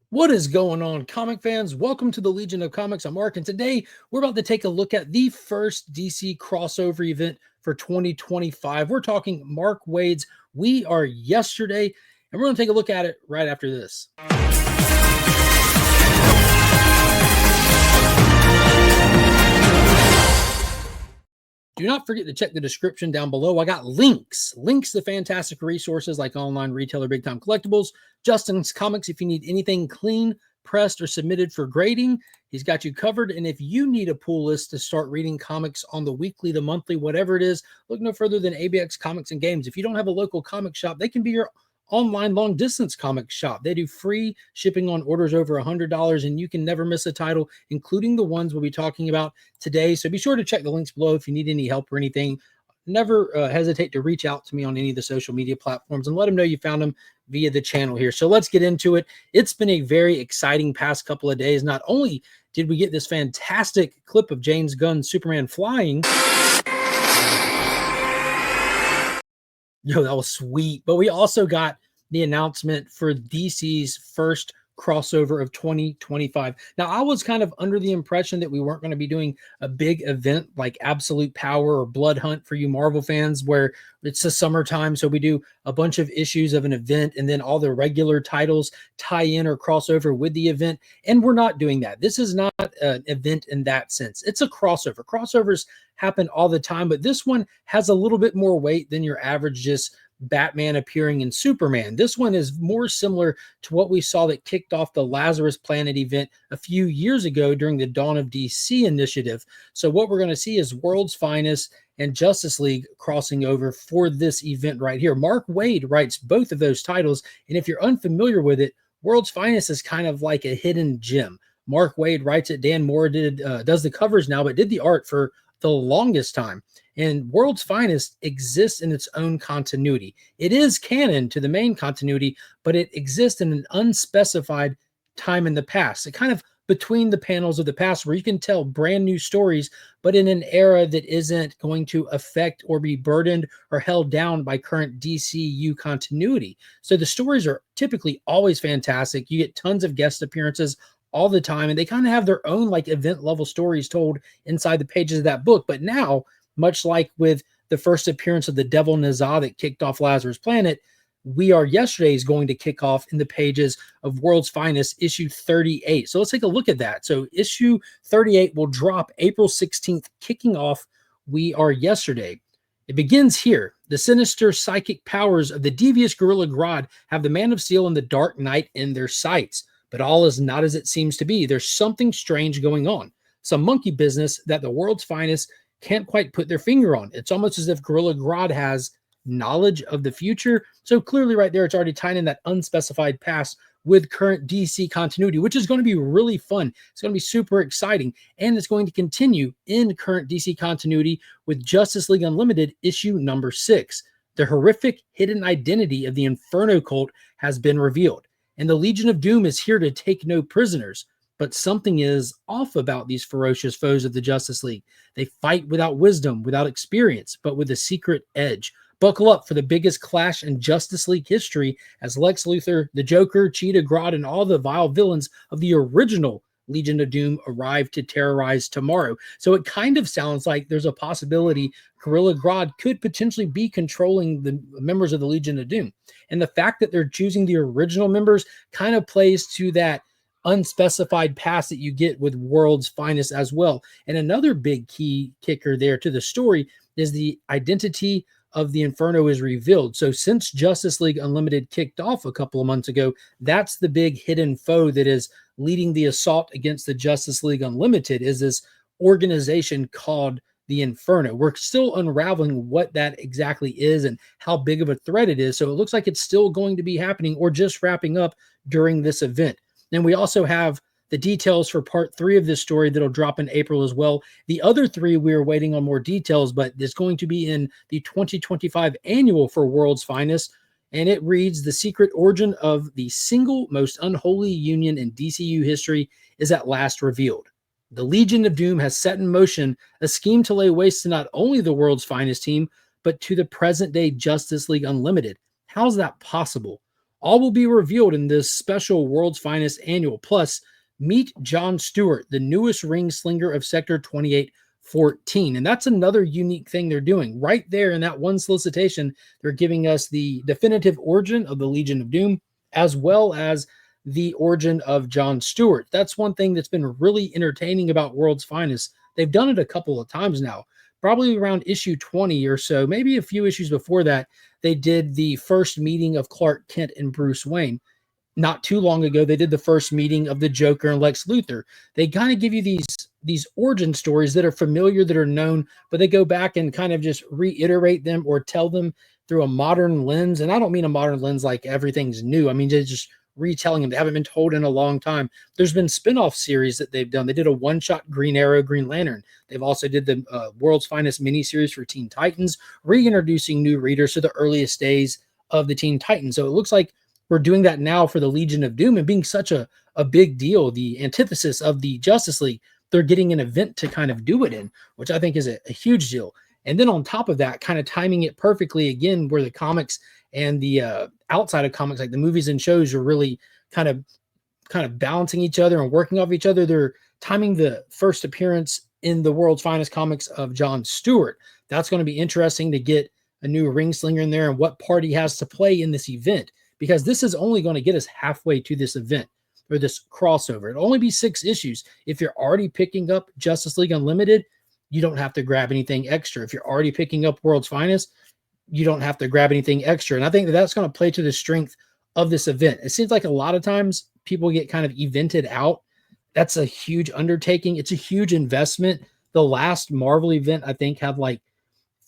What is going on, comic fans? Welcome to the Legion of Comics. I'm Mark, and today we're about to take a look at the first DC crossover event for 2025. We're talking Mark Waid's We Are Yesterday, and we're going to take a look at it right after this. Do not forget to check the description down below. I got links to fantastic resources like online retailer Big Time Collectibles, JustinComicx if you need anything clean, pressed, or submitted for grading. He's got you covered. And if you need a pull list to start reading comics on the weekly, the monthly, whatever it is, look no further than ABX Comics and Games. If you don't have a local comic shop, they can be your online long distance comic shop. They do free shipping on orders over $100, and you can never miss a title, including the ones we'll be talking about today. So be sure to check the links below if you need any help or anything. Never hesitate to reach out to me on any of the social media platforms and let them know you found them via the channel here. So let's get into it. It's been a very exciting past couple of days. Not only did we get this fantastic clip of James Gunn's Superman flying, yo, that was sweet. But we also got the announcement for DC's first crossover of 2025. Now, I was kind of under the impression that we weren't going to be doing a big event like Absolute Power or Blood Hunt for you Marvel fans, where it's the summertime, so we do a bunch of issues of an event and then all the regular titles tie in or cross over with the event. And we're not doing that. This is not an event in that sense. It's a crossover. Crossovers happen all the time, but this one has a little bit more weight than your average just Batman appearing in Superman. This one is more similar to what we saw that kicked off the Lazarus Planet event a few years ago during the Dawn of DC initiative. So what we're going to see is World's Finest and Justice League crossing over for this event right here. Mark Waid writes both of those titles, and if you're unfamiliar with it, World's Finest is kind of like a hidden gem. Mark Waid writes it. Dan Moore does the covers now, but did the art for the longest time. And World's Finest exists in its own continuity. It is canon to the main continuity, but it exists in an unspecified time in the past. It kind of between the panels of the past where you can tell brand new stories, but in an era that isn't going to affect or be burdened or held down by current DCU continuity. So the stories are typically always fantastic. You get tons of guest appearances all the time, and they kind of have their own like event level stories told inside the pages of that book. But now, much like with the first appearance of the Devil Nazah that kicked off Lazarus Planet, We Are Yesterday is going to kick off in the pages of World's Finest, issue 38. So let's take a look at that. So issue 38 will drop April 16th, kicking off We Are Yesterday. It begins here. The sinister psychic powers of the devious Gorilla Grodd have the Man of Steel and the Dark Knight in their sights. But all is not as it seems to be. There's something strange going on. Some monkey business that the World's Finest can't quite put their finger on. It's almost as if Gorilla Grodd has knowledge of the future. So clearly right there, it's already tying in that unspecified past with current DC continuity, which is going to be really fun. It's going to be super exciting. And it's going to continue in current DC continuity with Justice League Unlimited issue number 6. The horrific hidden identity of the Inferno cult has been revealed. And the Legion of Doom is here to take no prisoners. But something is off about these ferocious foes of the Justice League. They fight without wisdom, without experience, but with a secret edge. Buckle up for the biggest clash in Justice League history as Lex Luthor, the Joker, Cheetah, Grodd, and all the vile villains of the original Legion of Doom arrive to terrorize tomorrow. So it kind of sounds like there's a possibility Gorilla Grodd could potentially be controlling the members of the Legion of Doom. And the fact that they're choosing the original members kind of plays to that unspecified past that you get with World's Finest as well. And another big key kicker there to the story is the identity of the Inferno is revealed. So since Justice League Unlimited kicked off a couple of months ago, that's the big hidden foe that is leading the assault against the Justice League Unlimited, is this organization called the Inferno. We're still unraveling what that exactly is and how big of a threat it is. So it looks like it's still going to be happening or just wrapping up during this event. Then we also have the details for part 3 of this story that'll drop in April as well. The other 3, we're waiting on more details, but it's going to be in the 2025 annual for World's Finest. And it reads, the secret origin of the single most unholy union in DCU history is at last revealed. The Legion of Doom has set in motion a scheme to lay waste to not only the World's Finest team, but to the present-day Justice League Unlimited. How's that possible? All will be revealed in this special World's Finest annual. Plus, meet John Stewart, the newest ring slinger of Sector 2814. And that's another unique thing they're doing. Right there in that one solicitation, they're giving us the definitive origin of the Legion of Doom, as well as the origin of John Stewart. That's one thing that's been really entertaining about World's Finest. They've done it a couple of times now, probably around issue 20 or so, maybe a few issues before that. They did the first meeting of Clark Kent and Bruce Wayne. Not too long ago, they did the first meeting of the Joker and Lex Luthor. They kind of give you these origin stories that are familiar, that are known, but they go back and kind of just reiterate them or tell them through a modern lens. And I don't mean a modern lens like everything's new. I mean, just retelling them. They haven't been told in a long time. There's been spin-off series that they've done. They did a one-shot Green Arrow, Green Lantern. They've also did the World's Finest miniseries for Teen Titans, reintroducing new readers to the earliest days of the Teen Titans. So it looks like we're doing that now for the Legion of Doom, and being such a big deal, the antithesis of the Justice League, they're getting an event to kind of do it in, which I think is a huge deal. And then on top of that, kind of timing it perfectly again, where the comics and the outside of comics, like the movies and shows, are really kind of balancing each other and working off each other. They're timing the first appearance in the World's Finest comics of John Stewart. That's going to be interesting to get a new ring slinger in there and what part he has to play in this event, because this is only going to get us halfway to this event or this crossover. It'll only be 6 issues. If you're already picking up Justice League Unlimited, you don't have to grab anything extra. If you're already picking up World's Finest, you don't have to grab anything extra. And I think that that's going to play to the strength of this event. It seems like a lot of times people get kind of evented out. That's a huge undertaking. It's a huge investment. The last Marvel event, I think, had like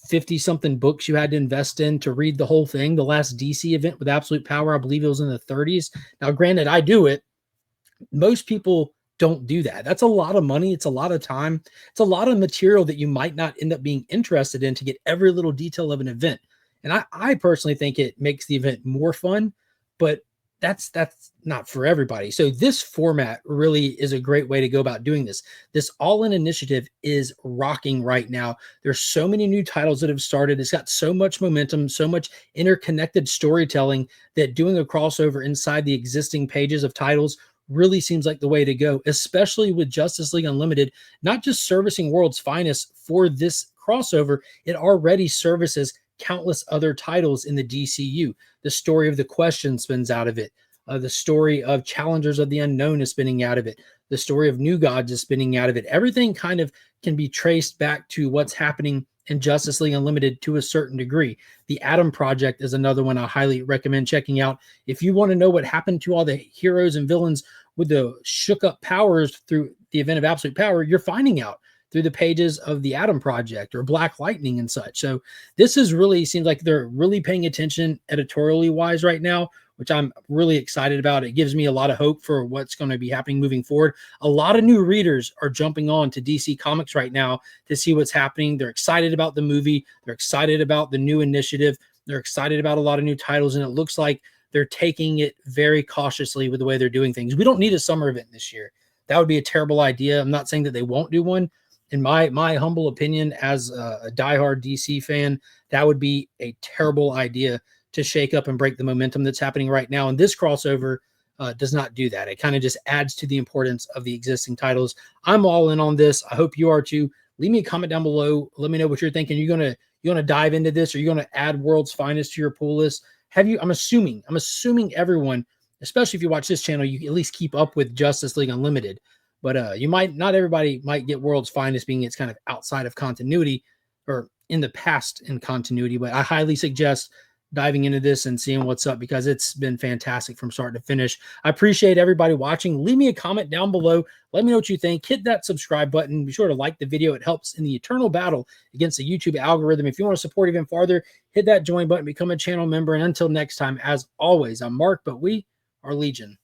50 something books you had to invest in to read the whole thing. The last DC event with Absolute Power, I believe it was in the 30s. Now, granted, I do it. Most people don't do that. That's a lot of money. It's a lot of time. It's a lot of material that you might not end up being interested in to get every little detail of an event. And I personally think it makes the event more fun, but that's not for everybody. So this format really is a great way to go about doing this. This all-in initiative is rocking right now. There's so many new titles that have started. It's got so much momentum, so much interconnected storytelling, that doing a crossover inside the existing pages of titles really seems like the way to go, especially with Justice League Unlimited, not just servicing World's Finest for this crossover. It already services countless other titles in the DCU. The story of the Question spins out of it. The story of Challengers of the Unknown is spinning out of it. The story of New Gods is spinning out of it. Everything kind of can be traced back to what's happening in Justice League Unlimited to a certain degree. The Atom Project is another one I highly recommend checking out. If you want to know what happened to all the heroes and villains with the shook up powers through the event of Absolute Power, you're finding out through the pages of the Atom Project or Black Lightning and such. So this is really, seems like they're really paying attention editorially wise right now, which I'm really excited about. It gives me a lot of hope for what's going to be happening moving forward. A lot of new readers are jumping on to DC Comics right now to see what's happening. They're excited about the movie. They're excited about the new initiative. They're excited about a lot of new titles, and it looks like they're taking it very cautiously with the way they're doing things. We don't need a summer event this year. That would be a terrible idea. I'm not saying that they won't do one. In my humble opinion, as a diehard DC fan, that would be a terrible idea to shake up and break the momentum that's happening right now. And this crossover does not do that. It kind of just adds to the importance of the existing titles. I'm all in on this. I hope you are too. Leave me a comment down below. Let me know what you're thinking. You gonna dive into this? Are you gonna add World's Finest to your pull list? Have you? I'm assuming everyone, especially if you watch this channel, you at least keep up with Justice League Unlimited. But you might not, everybody might get World's Finest, being it's kind of outside of continuity or in the past in continuity. But I highly suggest diving into this and seeing what's up, because it's been fantastic from start to finish. I appreciate everybody watching. Leave me a comment down below. Let me know what you think. Hit that subscribe button. Be sure to like the video. It helps in the eternal battle against the YouTube algorithm. If you want to support even farther, hit that join button, become a channel member. And until next time, as always, I'm Mark, but we are Legion.